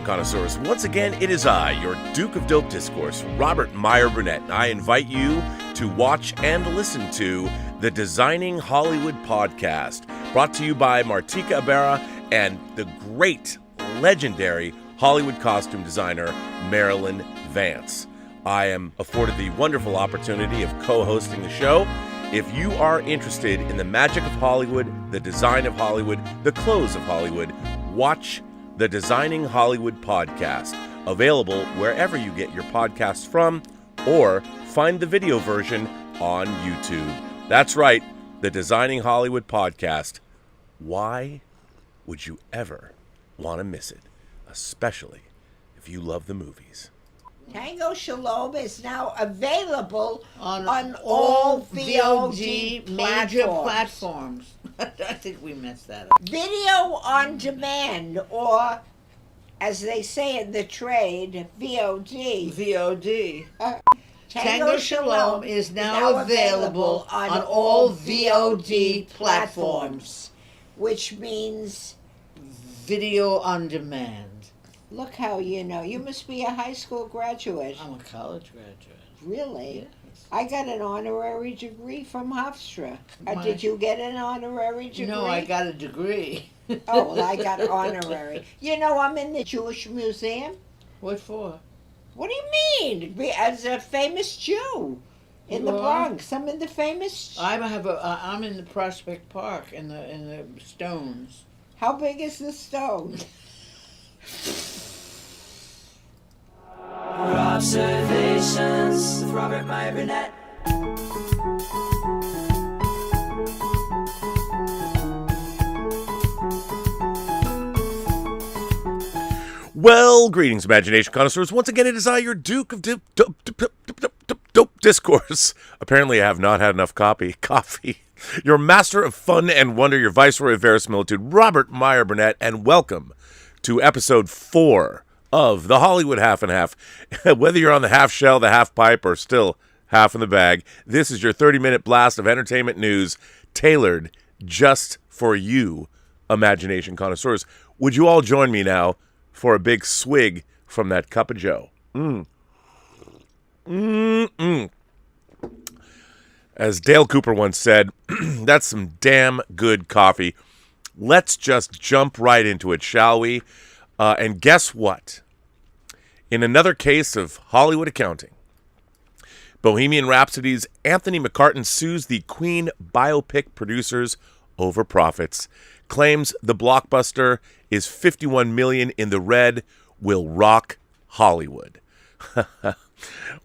Connoisseurs. Once again, it is I, your Duke of Dope Discourse, Robert Meyer Burnett, and I invite you to watch and listen to the Designing Hollywood podcast, brought to you by Martika Ibarra and the great, legendary Hollywood costume designer, Marilyn Vance. I am afforded the wonderful opportunity of co-hosting the show. If you are interested in the magic of Hollywood, the design of Hollywood, the clothes of Hollywood, watch the Designing Hollywood podcast, available wherever you get your podcasts from, or find the video version on YouTube. That's right, the Designing Hollywood podcast. Why would you ever want to miss it, especially if you love the movies? Tango Shalom is now available on all VOD major platforms. I think we messed that up. Video on demand, or as they say in the trade, VOD. VOD. Tango Shalom is now available on all VOD platforms, which means video on demand. Look how you know. You must be a high school graduate. I'm a college graduate. Really? Yes. I got an honorary degree from Hofstra. Did you get an honorary degree? No, I got a degree. Oh, well, I got honorary. You know, I'm in the Jewish Museum. What for? What do you mean? As a famous Jew in the Bronx. I'm in the famous... I'm in the Prospect Park in the Stones. How big is the stone? Observations with Robert Meyer Burnett. Well, greetings, imagination connoisseurs. Once again, it is I, your Duke of Dope Discourse. Apparently, I have not had enough coffee. Your master of fun and wonder, your viceroy of verisimilitude, Robert Meyer Burnett, and welcome to episode 4 of the Hollywood Half and Half. Whether you're on the half shell, the half pipe, or still half in the bag, this is your 30-minute blast of entertainment news tailored just for you, imagination connoisseurs. Would you all join me now for a big swig from that cup of joe? As Dale Cooper once said, that's some damn good coffee. Let's just jump right into it, shall we? And guess what? In another case of Hollywood accounting, Bohemian Rhapsody's Anthony McCartan sues the Queen biopic producers over profits, claims the blockbuster is $51 million in the red, will rock Hollywood.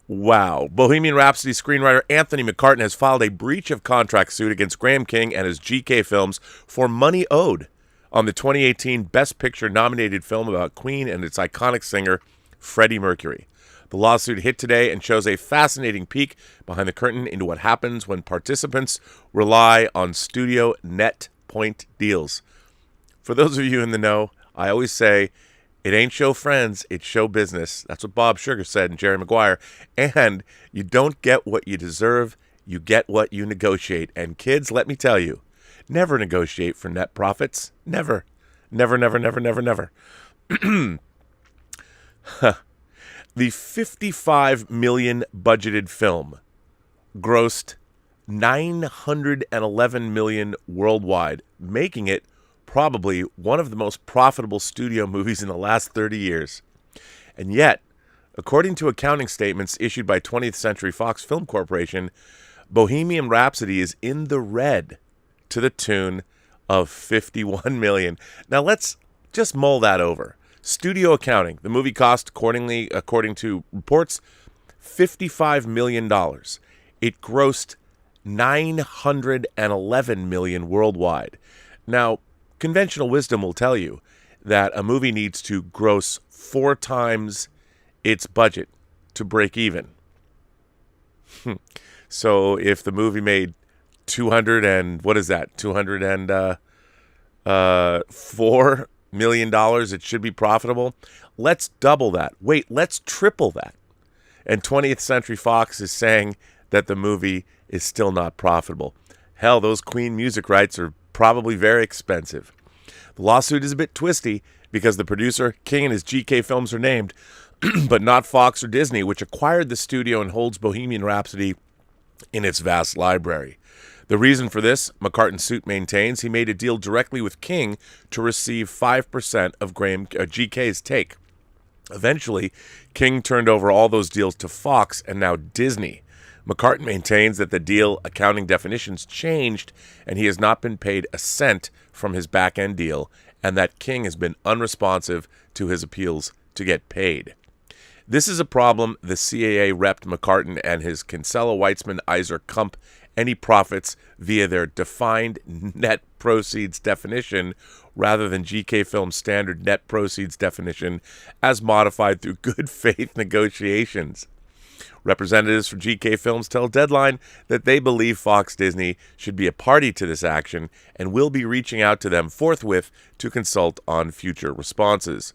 Wow. Bohemian Rhapsody screenwriter Anthony McCartan has filed a breach of contract suit against Graham King and his GK Films for money owed on the 2018 Best Picture nominated film about Queen and its iconic singer, Freddie Mercury. The lawsuit hit today and shows a fascinating peek behind the curtain into what happens when participants rely on studio net point deals. For those of you in the know, I always say, it ain't show friends, it's show business. That's what Bob Sugar said and Jerry Maguire. And you don't get what you deserve, you get what you negotiate. And kids, let me tell you, never negotiate for net profits. Never. Never, never, never, never, never. The $55 million budgeted film grossed $911 million worldwide, making it probably one of the most profitable studio movies in the last 30 years. And yet, according to accounting statements issued by 20th Century Fox Film Corporation, Bohemian Rhapsody is in the red to the tune of $51 million. Now let's just mull that over. Studio accounting. The movie cost, according to reports, $55 million. It grossed $911 million worldwide. Now, conventional wisdom will tell you that a movie needs to gross 4 times its budget to break even. So if the movie made $204 million, it should be profitable. Let's double that. Wait, let's triple that. And 20th Century Fox is saying that the movie is still not profitable. Hell, those Queen music rights are probably very expensive. The lawsuit is a bit twisty, because the producer, King, and his GK Films are named, but not Fox or Disney, which acquired the studio and holds Bohemian Rhapsody in its vast library. The reason for this, McCartan's suit maintains, he made a deal directly with King to receive 5% of GK's take. Eventually, King turned over all those deals to Fox and now Disney. McCartan maintains that the deal accounting definitions changed and he has not been paid a cent from his back-end deal, and that King has been unresponsive to his appeals to get paid. This is a problem the CAA repped McCartan and his Kinsella, Weitzman, Iser Kump any profits via their defined net proceeds definition rather than GK Film's standard net proceeds definition as modified through good faith negotiations. Representatives from GK Films tell Deadline that they believe Fox Disney should be a party to this action and will be reaching out to them forthwith to consult on future responses.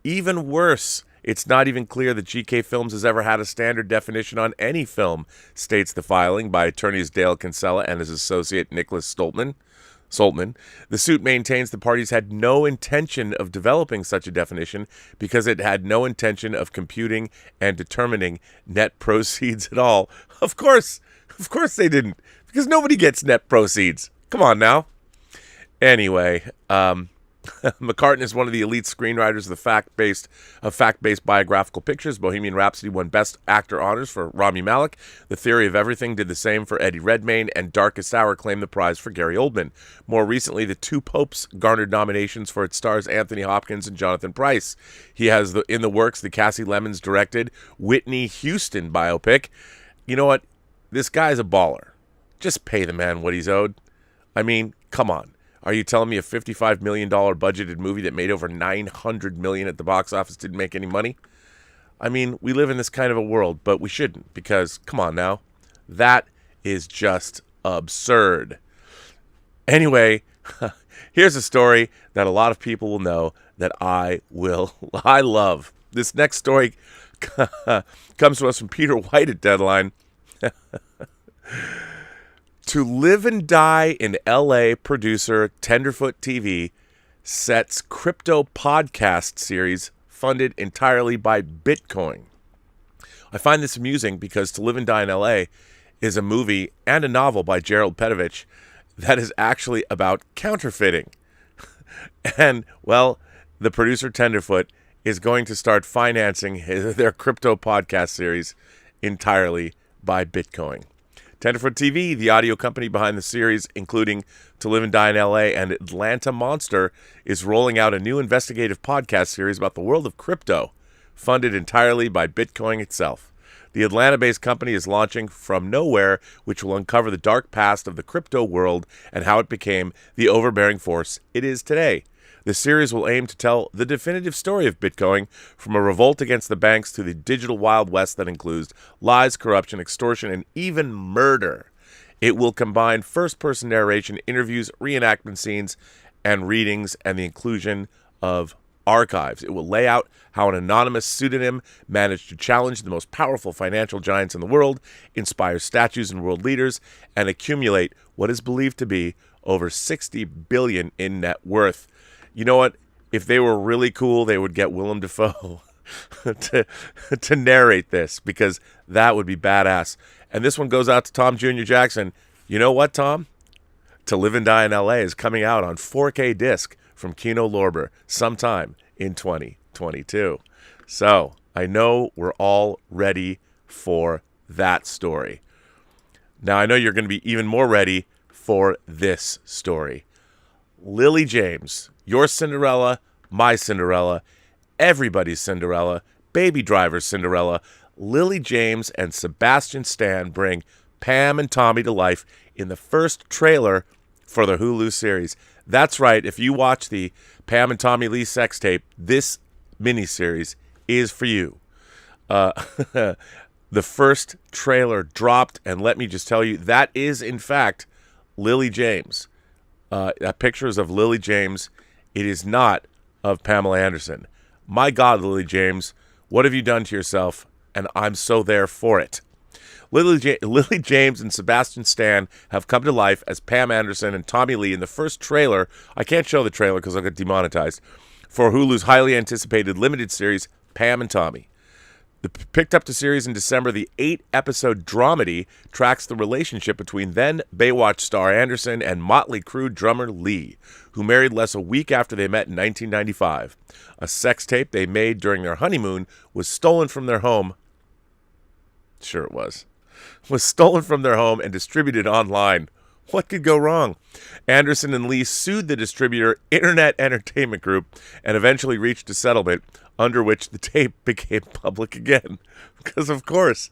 Even worse, it's not even clear that GK Films has ever had a standard definition on any film, states the filing by attorneys Dale Kinsella and his associate Nicholas Stoltman. The suit maintains the parties had no intention of developing such a definition because it had no intention of computing and determining net proceeds at all. Of course they didn't, because nobody gets net proceeds. Come on now. Anyway, McCartan is one of the elite screenwriters of fact-based biographical pictures. Bohemian Rhapsody won Best Actor honors for Rami Malek. The Theory of Everything did the same for Eddie Redmayne, and Darkest Hour claimed the prize for Gary Oldman. More recently, The Two Popes garnered nominations for its stars Anthony Hopkins and Jonathan Pryce. He has in the works the Cassie Lemons directed Whitney Houston biopic. You know what? This guy's a baller. Just pay the man what he's owed. I mean, come on. Are you telling me a $55 million budgeted movie that made over $900 million at the box office didn't make any money? I mean, we live in this kind of a world, but we shouldn't, because, come on now, that is just absurd. Anyway, here's a story that a lot of people will know that I love. This next story comes to us from Peter White at Deadline. To Live and Die in L.A. producer Tenderfoot TV sets crypto podcast series funded entirely by Bitcoin. I find this amusing because To Live and Die in L.A. is a movie and a novel by Gerald Petovich that is actually about counterfeiting. And, well, the producer Tenderfoot is going to start financing their crypto podcast series entirely by Bitcoin. Tenderfoot TV, the audio company behind the series, including To Live and Die in L.A. and Atlanta Monster, is rolling out a new investigative podcast series about the world of crypto, funded entirely by Bitcoin itself. The Atlanta-based company is launching From Nowhere, which will uncover the dark past of the crypto world and how it became the overbearing force it is today. The series will aim to tell the definitive story of Bitcoin, from a revolt against the banks to the digital Wild West that includes lies, corruption, extortion, and even murder. It will combine first-person narration, interviews, reenactment scenes, and readings, and the inclusion of archives. It will lay out how an anonymous pseudonym managed to challenge the most powerful financial giants in the world, inspire statues and world leaders, and accumulate what is believed to be over $60 billion in net worth. You know what? If they were really cool, they would get Willem Dafoe to narrate this, because that would be badass. And this one goes out to Tom Jr. Jackson. You know what, Tom? To Live and Die in L.A. is coming out on 4K disc from Kino Lorber sometime in 2022. So I know we're all ready for that story. Now I know you're going to be even more ready for this story. Lily James, your Cinderella, my Cinderella, everybody's Cinderella, Baby Driver's Cinderella, Lily James and Sebastian Stan bring Pam and Tommy to life in the first trailer for the Hulu series. That's right, if you watch the Pam and Tommy Lee sex tape, this miniseries is for you. The first trailer dropped, and let me just tell you, that is, in fact, Lily James. That picture is of Lily James. It is not of Pamela Anderson. My God, Lily James, what have you done to yourself? And I'm so there for it. Lily James and Sebastian Stan have come to life as Pam Anderson and Tommy Lee in the first trailer. I can't show the trailer because I'll get demonetized. for Hulu's highly anticipated limited series, Pam and Tommy. Picked up to series in December, the 8-episode dramedy tracks the relationship between then Baywatch star Anderson and Motley Crue drummer Lee, who married less a week after they met in 1995. A sex tape they made during their honeymoon was stolen from their home. Sure it was. Was stolen from their home and distributed online. What could go wrong? Anderson and Lee sued the distributor Internet Entertainment Group and eventually reached a settlement under which the tape became public again. Because, of course.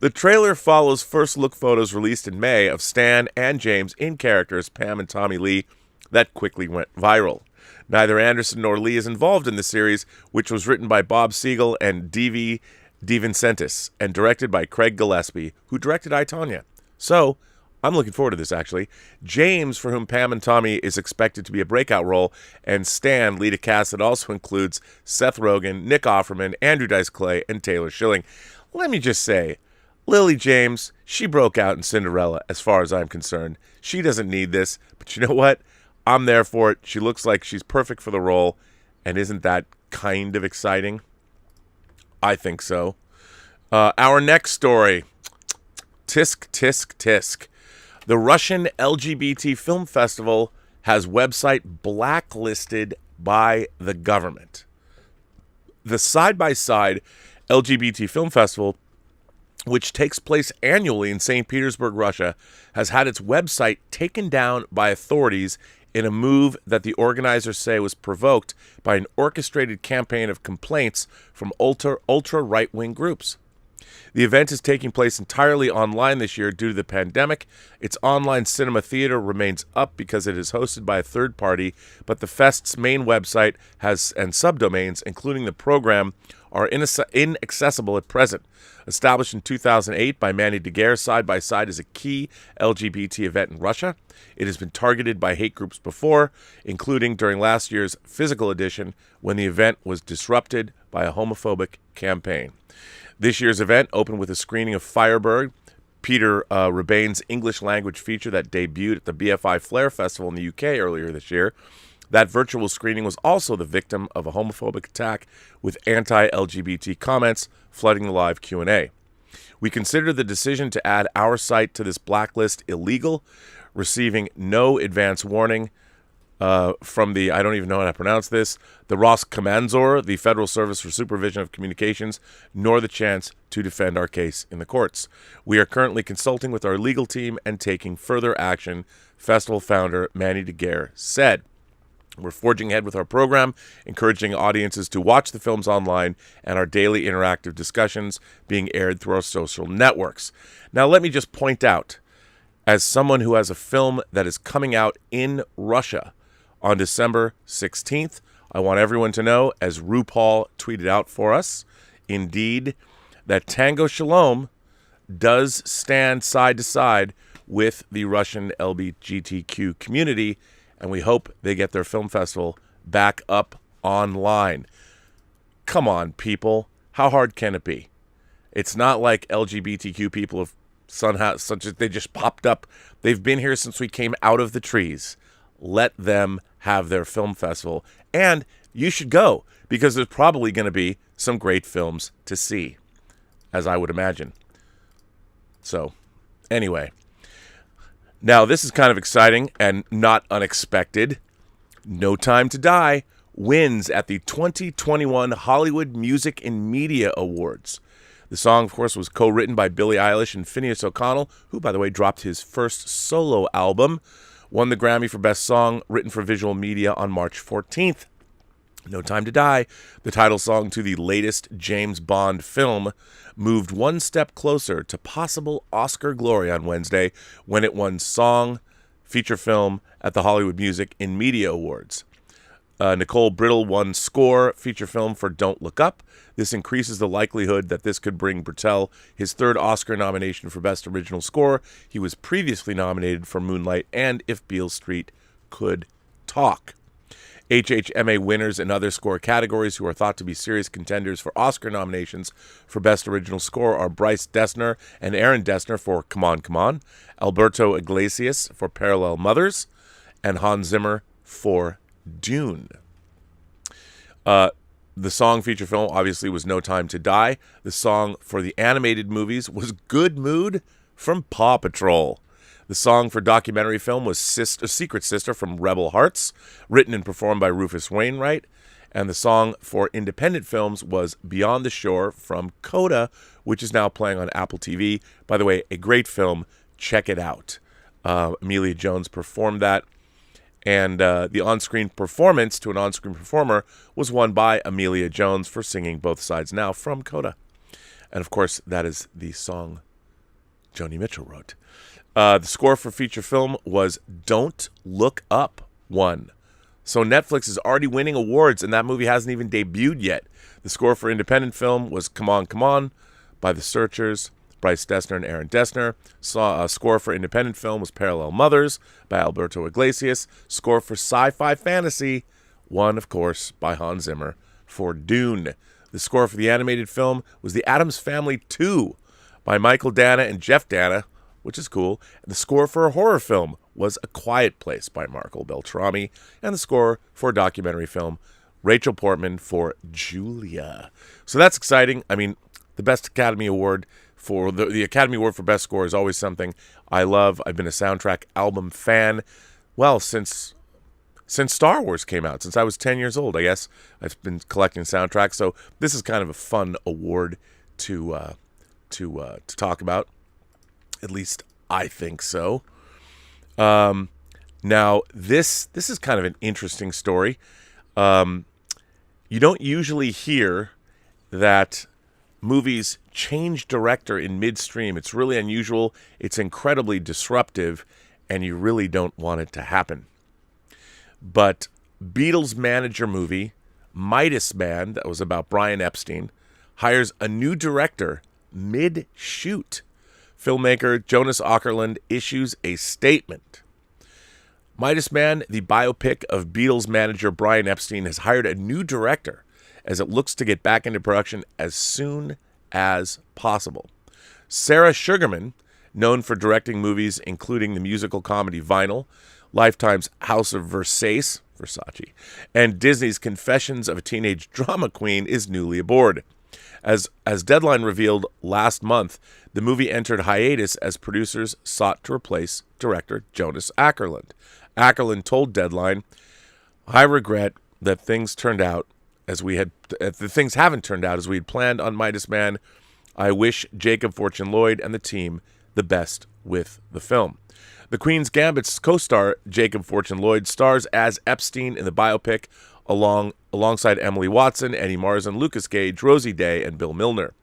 The trailer follows first-look photos released in May of Stan and James in characters Pam and Tommy Lee that quickly went viral. Neither Anderson nor Lee is involved in the series, which was written by Bob Siegel and D.V. DeVincentis and directed by Craig Gillespie, who directed I, Tonya. So, I'm looking forward to this, actually. James, for whom Pam and Tommy is expected to be a breakout role, and Stan lead a cast that also includes Seth Rogen, Nick Offerman, Andrew Dice Clay, and Taylor Schilling. Let me just say, Lily James, she broke out in Cinderella, as far as I'm concerned. She doesn't need this, but you know what? I'm there for it. She looks like she's perfect for the role, and isn't that kind of exciting? I think so. Our next story. Tisk, tisk, tisk. The Russian LGBT Film Festival has website blacklisted by the government. The side-by-side LGBT Film Festival, which takes place annually in St. Petersburg, Russia, has had its website taken down by authorities in a move that the organizers say was provoked by an orchestrated campaign of complaints from ultra-right-wing groups. The event is taking place entirely online this year due to the pandemic. Its online cinema theater remains up because it is hosted by a third party, but the Fest's main website and subdomains, including the program, are inaccessible at present. Established in 2008 by Manny Daguerre, Side by Side is a key LGBT event in Russia. It has been targeted by hate groups before, including during last year's physical edition when the event was disrupted by a homophobic campaign. This year's event opened with a screening of Firebird, Peter Rebane's English language feature that debuted at the BFI Flair Festival in the UK earlier this year. That virtual screening was also the victim of a homophobic attack with anti-LGBT comments flooding the live Q&A. We consider the decision to add our site to this blacklist illegal, receiving no advance warning from the, I don't even know how to pronounce this, the Roskomnadzor, the Federal Service for Supervision of Communications, nor the chance to defend our case in the courts. We are currently consulting with our legal team and taking further action, festival founder Manny Daguerre said. We're forging ahead with our program, encouraging audiences to watch the films online and our daily interactive discussions being aired through our social networks. Now, let me just point out, as someone who has a film that is coming out in Russia on December 16th, I want everyone to know, as RuPaul tweeted out for us, indeed, that Tango Shalom does stand side to side with the Russian LGBTQ community, and we hope they get their film festival back up online. Come on, people. How hard can it be? It's not like LGBTQ people have they just popped up. They've been here since we came out of the trees. Let them have their film festival. And you should go, because there's probably going to be some great films to see, as I would imagine. So, anyway. Now, this is kind of exciting and not unexpected. No Time to Die wins at the 2021 Hollywood Music and Media Awards. The song, of course, was co-written by Billie Eilish and Phineas O'Connell, who, by the way, dropped his first solo album, won the Grammy for Best Song Written for Visual Media on March 14th. No Time to Die, the title song to the latest James Bond film, moved one step closer to possible Oscar glory on Wednesday when it won Song, Feature Film at the Hollywood Music and Media Awards. Nicole Brittle won Score, Feature Film for Don't Look Up. This increases the likelihood that this could bring Britell his third Oscar nomination for Best Original Score. He was previously nominated for Moonlight and If Beale Street Could Talk. HHMA winners in other score categories who are thought to be serious contenders for Oscar nominations for Best Original Score are Bryce Dessner and Aaron Dessner for Come On, Come On, Alberto Iglesias for Parallel Mothers, and Hans Zimmer for Dune. The song feature film obviously was No Time to Die. The song for the animated movies was Good Mood from Paw Patrol. The song for documentary film was Secret Sister from Rebel Hearts, written and performed by Rufus Wainwright. And the song for independent films was Beyond the Shore from Coda, which is now playing on Apple TV. By the way, a great film. Check it out. Amelia Jones performed that. And the on-screen performance to an on-screen performer was won by Amelia Jones for singing Both Sides Now from Coda. And, of course, that is the song Joni Mitchell wrote. The score for feature film was Don't Look Up 1. So Netflix is already winning awards, and that movie hasn't even debuted yet. The score for independent film was Come On, Come On by The Searchers, Bryce Dessner and Aaron Dessner. Score for independent film was Parallel Mothers by Alberto Iglesias. Score for sci-fi fantasy, one, of course, by Hans Zimmer for Dune. The score for the animated film was The Addams Family 2 by Michael Dana and Jeff Dana, which is cool. The score for a horror film was A Quiet Place by Marco Beltrami. And the score for a documentary film, Rachel Portman for Julia. So that's exciting. I mean, the Best Academy Award for the Academy Award for Best Score is always something I love. I've been a soundtrack album fan, well, since Star Wars came out, since I was 10 years old, I guess. I've been collecting soundtracks, so this is kind of a fun award to talk about. At least I think so. Now, this is kind of an interesting story. You don't usually hear that movies change director in midstream. It's really unusual. It's incredibly disruptive, and you really don't want it to happen. But Beatles manager movie, Midas Man, that was about Brian Epstein, hires a new director mid-shoot. Filmmaker Jonas Åkerlund issues a statement. Midas Man, the biopic of Beatles manager Brian Epstein, has hired a new director as it looks to get back into production as soon as possible. Sarah Sugarman, known for directing movies including the musical comedy Vinyl, Lifetime's House of Versace, and Disney's Confessions of a Teenage Drama Queen, is newly aboard. As Deadline revealed last month, the movie entered hiatus as producers sought to replace director Jonas Åkerlund. Åkerlund told Deadline, "I regret that things haven't turned out as we had planned on Midas Man. I wish Jacob Fortune-Lloyd and the team the best with the film." The Queen's Gambit's co-star Jacob Fortune-Lloyd stars as Epstein in the biopic alongside Emily Watson, Eddie Marsden, Lucas Gage, Rosie Day, and Bill Milner.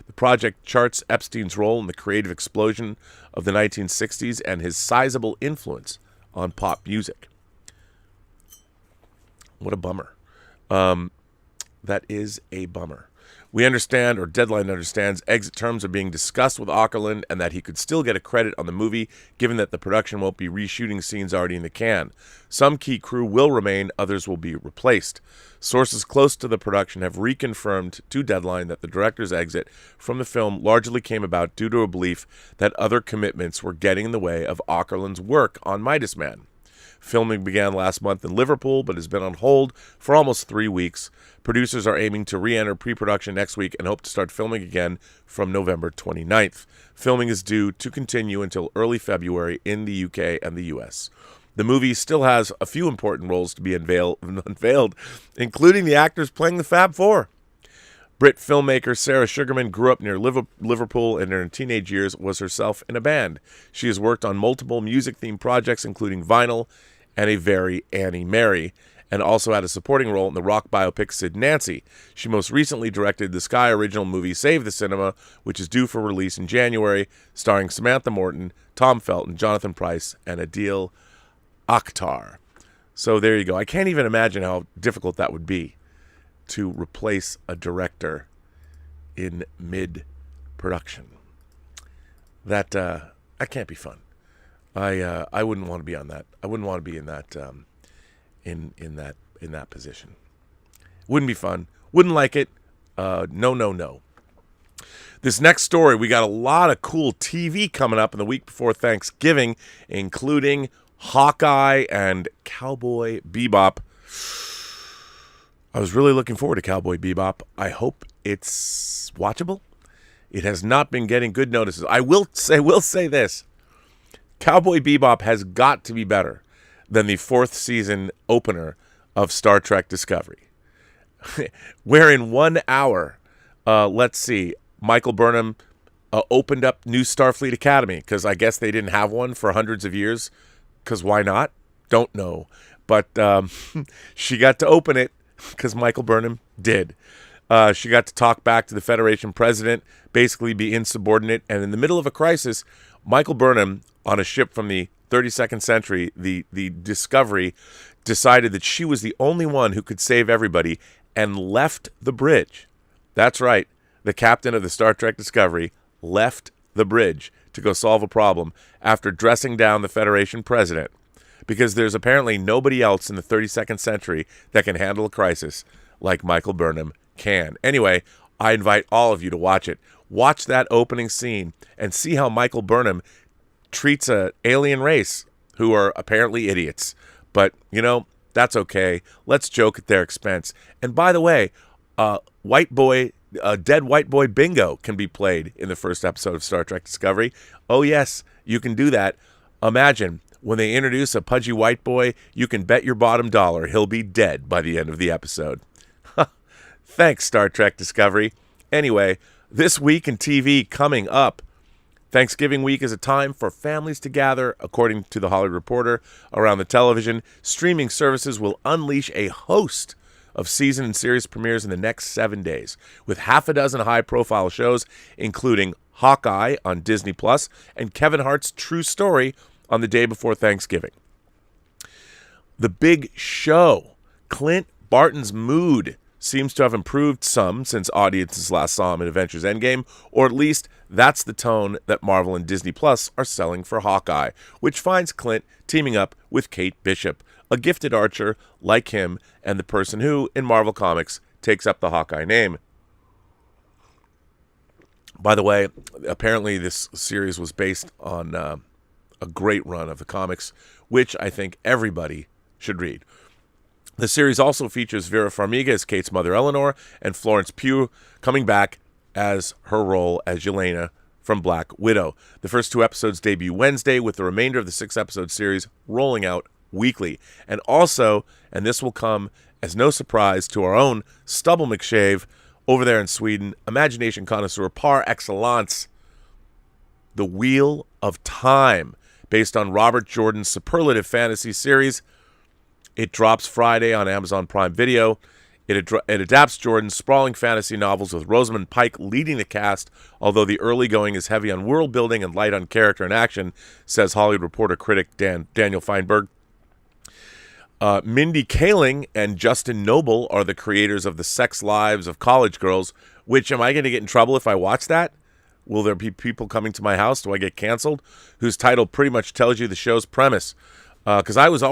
The project charts Epstein's role in the creative explosion of the 1960s and his sizable influence on pop music. What a bummer. That is a bummer. We understand, or Deadline understands, exit terms are being discussed with Åkerlund and that he could still get a credit on the movie, given that the production won't be reshooting scenes already in the can. Some key crew will remain, others will be replaced. Sources close to the production have reconfirmed to Deadline that the director's exit from the film largely came about due to a belief that other commitments were getting in the way of Åkerlund's work on Midas Man. Filming began last month in Liverpool, but has been on hold for almost 3 weeks. Producers are aiming to re-enter pre-production next week and hope to start filming again from November 29th. Filming is due to continue until early February in the UK and the US. The movie still has a few important roles to be unveiled, including the actors playing the Fab Four. Brit filmmaker Sarah Sugarman grew up near Liverpool and in her teenage years was herself in a band. She has worked on multiple music-themed projects, including Vinyl and A Very Annie Mary, and also had a supporting role in the rock biopic Sid Nancy. She most recently directed the Sky original movie Save the Cinema, which is due for release in January, starring Samantha Morton, Tom Felton, Jonathan Pryce, and Adil Akhtar. So there you go. I can't even imagine how difficult that would be to replace a director in mid-production. That can't be fun. I wouldn't want to be on that. I wouldn't want to be in that in that position. Wouldn't be fun. Wouldn't like it. No. This next story, we got a lot of cool TV coming up in the week before Thanksgiving, including Hawkeye and Cowboy Bebop. I was really looking forward to Cowboy Bebop. I hope it's watchable. It has not been getting good notices. I will say this. Cowboy Bebop has got to be better than the 4th season opener of Star Trek Discovery. Where in 1 hour, let's see, Michael Burnham opened up New Starfleet Academy, because I guess they didn't have one for hundreds of years, because why not? Don't know. But she got to open it because Michael Burnham did. She got to talk back to the Federation president, basically be insubordinate, and in the middle of a crisis, Michael Burnham, on a ship from the 32nd century, the Discovery, decided that she was the only one who could save everybody and left the bridge. That's right. The captain of the Star Trek Discovery left the bridge to go solve a problem after dressing down the Federation president, because there's apparently nobody else in the 32nd century that can handle a crisis like Michael Burnham can. Anyway, I invite all of you to watch it. Watch that opening scene and see how Michael Burnham treats an alien race who are apparently idiots. But, you know, that's okay. Let's joke at their expense. And by the way, dead white boy bingo can be played in the first episode of Star Trek Discovery. Oh, yes, you can do that. Imagine when they introduce a pudgy white boy, you can bet your bottom dollar he'll be dead by the end of the episode. Thanks, Star Trek Discovery. Anyway, this week in TV coming up. Thanksgiving week is a time for families to gather, according to The Hollywood Reporter. Around the television, streaming services will unleash a host of season and series premieres in the next 7 days, with half a dozen high-profile shows, including Hawkeye on Disney Plus and Kevin Hart's True Story on the day before Thanksgiving. The big show, Clint Barton's mood seems to have improved some since audiences last saw him in Avengers Endgame, or at least that's the tone that Marvel and Disney Plus are selling for Hawkeye, which finds Clint teaming up with Kate Bishop, a gifted archer like him and the person who, in Marvel Comics, takes up the Hawkeye name. By the way, apparently this series was based on a great run of the comics, which I think everybody should read. The series also features Vera Farmiga as Kate's mother Eleanor and Florence Pugh coming back as her role as Yelena from Black Widow. The first 2 episodes debut Wednesday, with the remainder of the 6-episode series rolling out weekly. And also, and this will come as no surprise to our own Stubble McShave over there in Sweden, imagination connoisseur par excellence, The Wheel of Time, based on Robert Jordan's superlative fantasy series. It drops Friday on Amazon Prime Video. It adapts Jordan's sprawling fantasy novels with Rosamund Pike leading the cast, although the early going is heavy on world building and light on character and action, says Hollywood Reporter critic Daniel Feinberg. Mindy Kaling and Justin Noble are the creators of The Sex Lives of College Girls, which, am I going to get in trouble if I watch that? Will there be people coming to my house? Do I get canceled? Whose title pretty much tells you the show's premise. Because I've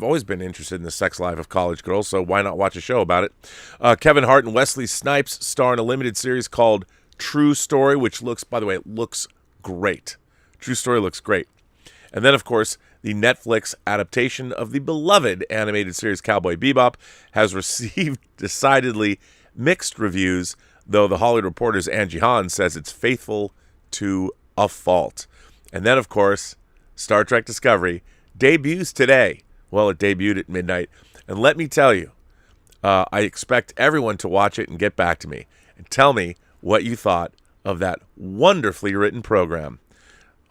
always been interested in the sex life of college girls, so why not watch a show about it? Kevin Hart and Wesley Snipes star in a limited series called True Story, which looks great. True Story looks great. And then, of course, the Netflix adaptation of the beloved animated series Cowboy Bebop has received decidedly mixed reviews, though the Hollywood Reporter's Angie Hahn says it's faithful to a fault. And then, of course, Star Trek Discovery debuts today. Well, it debuted at midnight. And let me tell you, I expect everyone to watch it and get back to me and tell me what you thought of that wonderfully written program.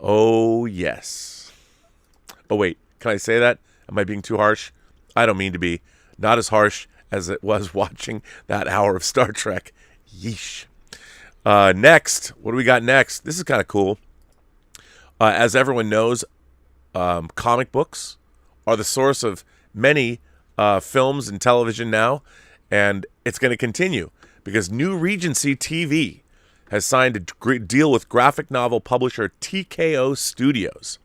Oh, yes. Oh, wait, can I say that? Am I being too harsh? I don't mean to be. Not as harsh as it was watching that hour of Star Trek. Yeesh. Next, what do we got next? This is kind of cool. As everyone knows, comic books are the source of many films and television now, and it's going to continue because new Regency TV has signed a deal with graphic novel publisher TKO Studios.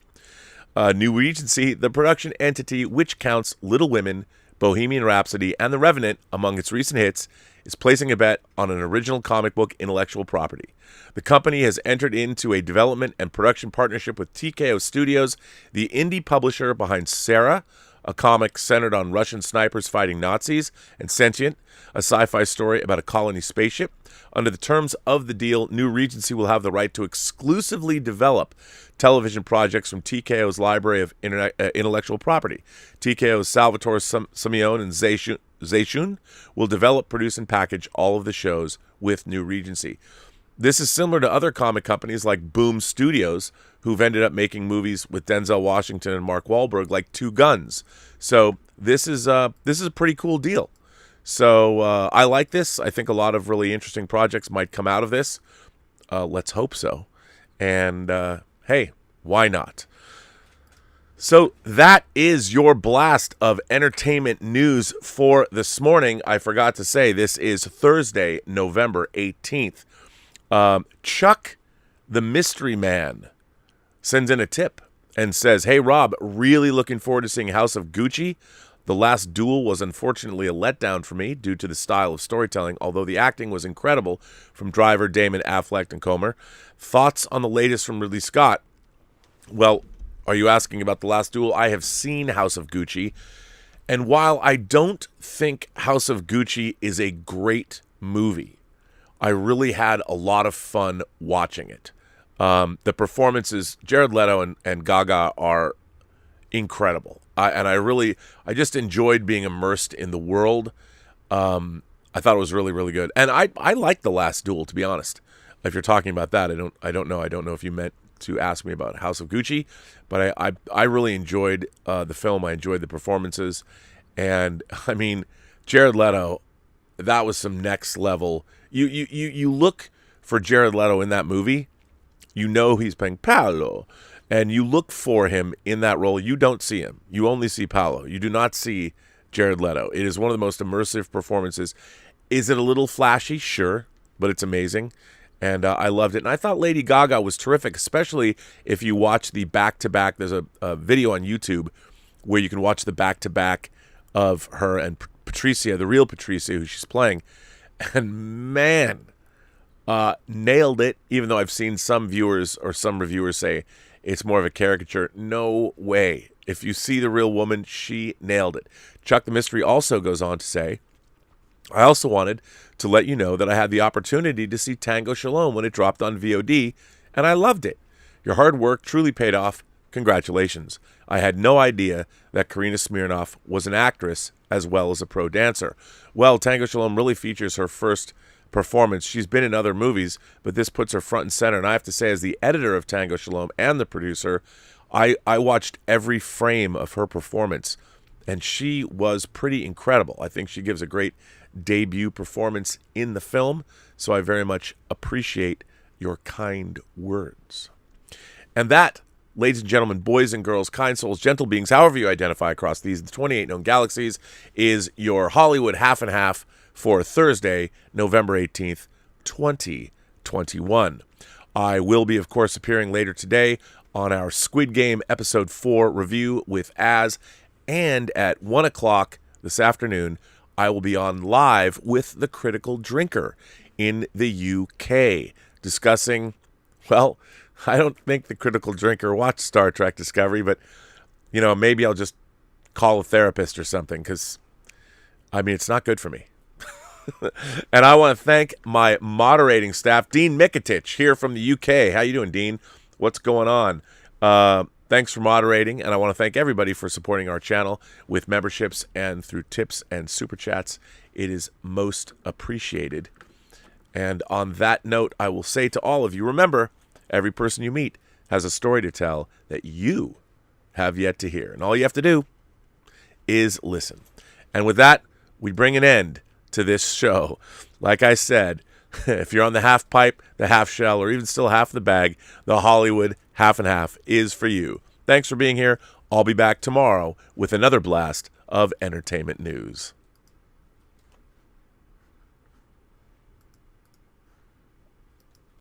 New Regency, the production entity which counts Little Women, Bohemian Rhapsody, and The Revenant among its recent hits, is placing a bet on an original comic book intellectual property. The company has entered into a development and production partnership with TKO Studios, the indie publisher behind Sarah, a comic centered on Russian snipers fighting Nazis, and Sentient, a sci-fi story about a colony spaceship. Under the terms of the deal, New Regency will have the right to exclusively develop television projects from TKO's library of intellectual property. TKO's Salvatore Simeone and Zayshun will develop, produce, and package all of the shows with New Regency. This is similar to other comic companies like Boom Studios, who've ended up making movies with Denzel Washington and Mark Wahlberg, like Two Guns. So this is a pretty cool deal. So I like this. I think a lot of really interesting projects might come out of this. Let's hope so. And hey, why not? So that is your blast of entertainment news for this morning. I forgot to say this is Thursday, November 18th. Chuck the Mystery Man sends in a tip and says, "Hey Rob, really looking forward to seeing House of Gucci. The Last Duel was unfortunately a letdown for me due to the style of storytelling, although the acting was incredible from Driver, Damon, Affleck, and Comer. Thoughts on the latest from Ridley Scott?" Well, are you asking about The Last Duel? I have seen House of Gucci, and while I don't think House of Gucci is a great movie, I really had a lot of fun watching it. The performances, Jared Leto and Gaga are incredible. I just enjoyed being immersed in the world. I thought it was really, really good. And I like The Last Duel, to be honest. If you're talking about that, I don't know. I don't know if you meant to ask me about House of Gucci, but I really enjoyed the film. I enjoyed the performances. And I mean, Jared Leto, that was some next level. You look for Jared Leto in that movie, you know he's playing Paolo, and you look for him in that role. You don't see him. You only see Paolo. You do not see Jared Leto. It is one of the most immersive performances. Is it a little flashy? Sure, but it's amazing, and I loved it. And I thought Lady Gaga was terrific, especially if you watch the back-to-back. There's a video on YouTube where you can watch the back-to-back of her and Patricia, the real Patricia, who she's playing. And man, nailed it, even though I've seen some viewers or some reviewers say it's more of a caricature. No way. If you see the real woman, she nailed it. Chuck the Mystery also goes on to say, "I also wanted to let you know that I had the opportunity to see Tango Shalom when it dropped on VOD, and I loved it. Your hard work truly paid off. Congratulations. I had no idea that Karina Smirnoff was an actress as well as a pro dancer." Well, Tango Shalom really features her first performance. She's been in other movies, but this puts her front and center. And I have to say, as the editor of Tango Shalom and the producer, I watched every frame of her performance, and she was pretty incredible. I think she gives a great debut performance in the film, so I very much appreciate your kind words. And that, ladies and gentlemen, boys and girls, kind souls, gentle beings, however you identify across these, the 28 known galaxies, is your Hollywood half and half for Thursday, November 18th, 2021. I will be, of course, appearing later today on our Squid Game Episode 4 review with Az, and at 1 o'clock this afternoon, I will be on live with The Critical Drinker in the UK, discussing, well, I don't think The Critical Drinker watched Star Trek Discovery, but, maybe I'll just call a therapist or something, because, it's not good for me. And I want to thank my moderating staff, Dean Mikitich, here from the UK. How you doing, Dean? What's going on? Thanks for moderating, and I want to thank everybody for supporting our channel with memberships and through tips and super chats. It is most appreciated. And on that note, I will say to all of you, remember, every person you meet has a story to tell that you have yet to hear. And all you have to do is listen. And with that, we bring an end to this show. Like I said, if you're on the half pipe, the half shell, or even still half the bag, the Hollywood half and half is for you. Thanks for being here. I'll be back tomorrow with another blast of entertainment news.